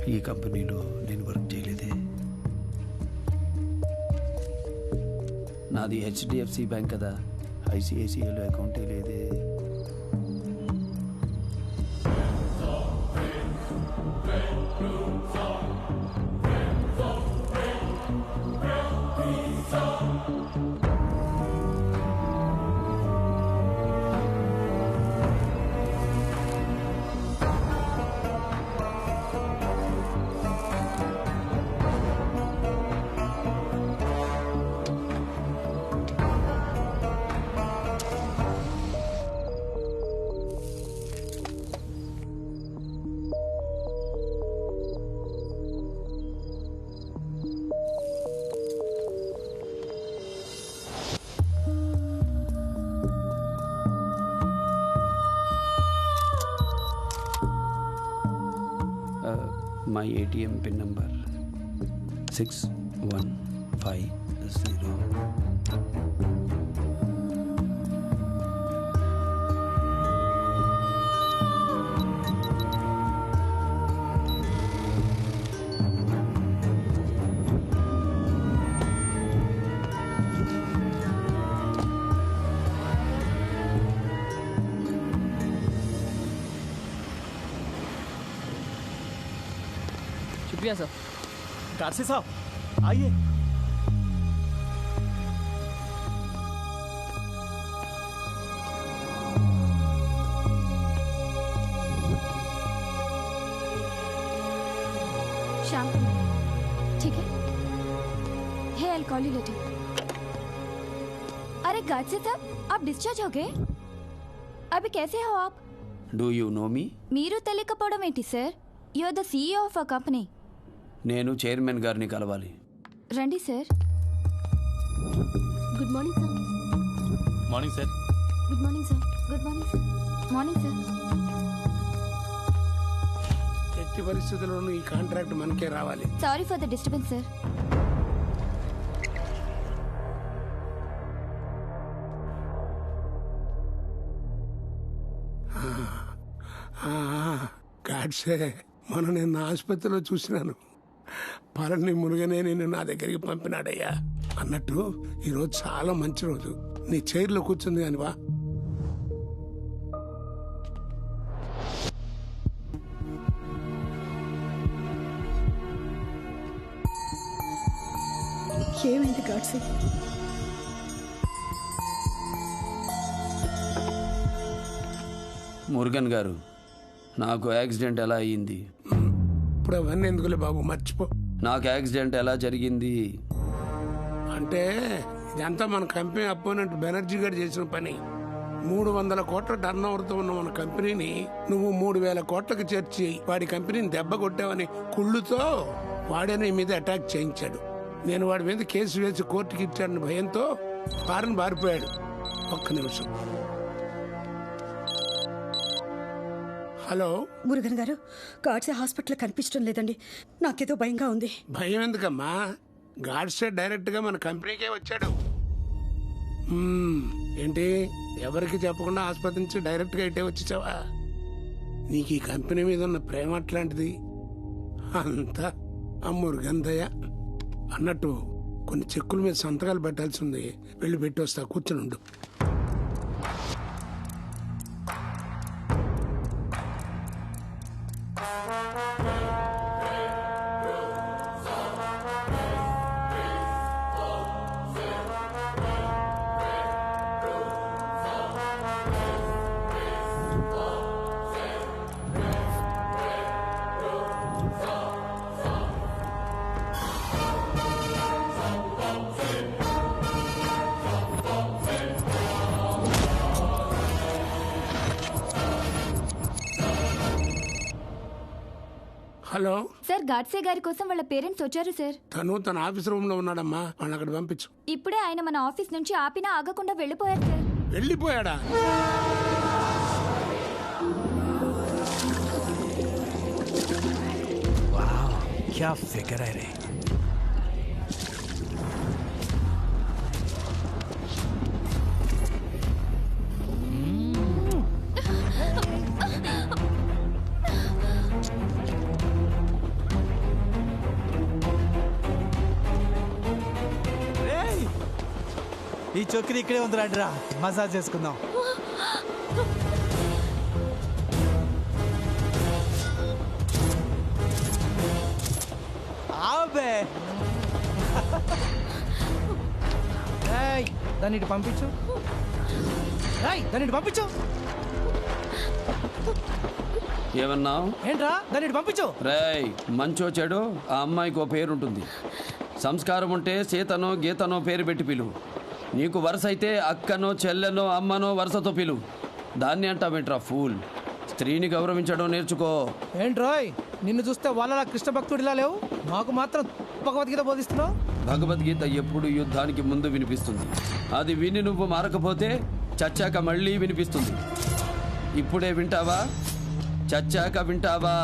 ఈ కంపెనీలో నేను వర్క్ చేయలేదే. నాది హెచ్డిఎఫ్సి బ్యాంక్ కదా, ఐసిఐసిఐలో అకౌంటే లేదే. My ATM PIN number 6150. शुक्रिया सर। गार्सी साहब आइए। शाम को मिलेंगे, ठीक है? Hey, I'll call you later. अरे गार्सी साहब, आप डिस्चार्ज हो गए? अभी कैसे हो आप? Do you know me? మీరు తెలియకపోవడం ఏంటి sir? You are the CEO of a company. నేను చైర్మన్ గారిని కలవాలి. రండి sir. Good morning sir. Morning sir. Good morning sir. Good morning sir. Morning sir. ఎట్టి పరిస్థితుల్లోనూ ఈ కాంట్రాక్ట్ మనకే రావాలి. Sorry for the disturbance sir. Godse, మొన్న నేను ఆసుపత్రిలో చూసినాను. పరణి మురుగనే నిన్ను నా దగ్గరికి పంపినాడయ్యా. అన్నట్టు ఈరోజు చాలా మంచి రోజు. నీ చైర్లో కూర్చుంది కాని వా. ఏమైంది గాడ్సే? మురుగన్ గారు, నాకు యాక్సిడెంట్ ఎలా అయ్యింది? ఇప్పుడు అవన్నీ ఎందుకులే బాబు, మర్చిపో. నాకు యాక్సిడెంట్ ఎలా జరిగింది అంటే ఇదంతా మన కంపెనీ అపోనెంట్ బెనర్జీ గారు చేసిన పని. 300 కోట్ల టర్న్ ఓవర్తో ఉన్న మన కంపెనీని నువ్వు 3000 కోట్లకు చేర్చి వాడి కంపెనీని దెబ్బ కొట్టావని కుళ్ళుతో వాడే నీ మీద అటాక్ చేయించాడు. నేను వాడి మీద కేసు వేసి కోర్టుకి ఇచ్చాడని భయంతో ఫారెన్ బారిపోయాడు. ఒక్క నిమిషం. హలో మురుగన్ గారు, గాడ్సే హాస్పిటల్ కనిపించడం లేదండి. నాకేదో భయంగా ఉంది. భయం ఎందుకమ్మా? గాడ్సే డైరెక్ట్ గా మన కంపెనీకే వచ్చాడు. ఏంటి, ఎవరికి చెప్పకుండా ఆసుపత్రి నుంచి డైరెక్ట్ గా ఇటే వచ్చేసావా? నీకు ఈ కంపెనీ మీద ఉన్న ప్రేమ అట్లాంటిది. అంతా అమ్మూరు గంధయ్య అన్నట్టు కొన్ని చెక్కుల మీద సంతకాలు పెట్టాల్సి ఉంది, వెళ్ళి పెట్టి వస్తా, కూర్చుని ఉండు. హలో సార్, గాడ్సే గారి కోసం వాళ్ళ పేరెంట్స్ వచ్చారు సార్. తన ఆఫీస్ రూమ్ లో ఉన్నాడమ్మా, వాళ్ళని అక్కడ పంపించు. ఇప్పుడే ఆయన మన ఆఫీస్ నుంచి ఆపినా ఆగకుండా వెళ్ళిపోయారు సార్. వెళ్ళిపోయాడా? क्या फिक्र है रे. ఈ చొక్కిరి ఇక్కడే ఉంది, రండిరా మసాజ్ చేసుకుందాం. ఆబే దాన్ని ఇటు పంపించు, దాన్ని ఇటు పంపించు. ఏమన్నావు? ఏంట్రా దాన్ని ఇటు పంపించు. రేయ్, మంచో చెడు ఆ అమ్మాయికి ఓ పేరుంటుంది. సంస్కారం ఉంటే సీతనో గీతనో పేరు పెట్టి పిలువు. నీకు వరుస అయితే అక్కనో చెల్లెనో అమ్మనో వరుసతో పిలువు. దాన్ని అంటావేంట్రా ఫూల్. స్త్రీని గౌరవించడం నేర్చుకో. ఏంట్రోయ్, నిన్ను చూస్తే వాళ్ళ కృష్ణ భక్తుడిలా లేవు, మాకు మాత్రం భగవద్గీత బోధిస్తున్నావు. భగవద్గీత ఎప్పుడు యుద్ధానికి ముందు వినిపిస్తుంది. అది విని నువ్వు మారకపోతే చచ్చాక మళ్ళీ వినిపిస్తుంది. ఇప్పుడే వింటావా? చచ్చాక వింటావా?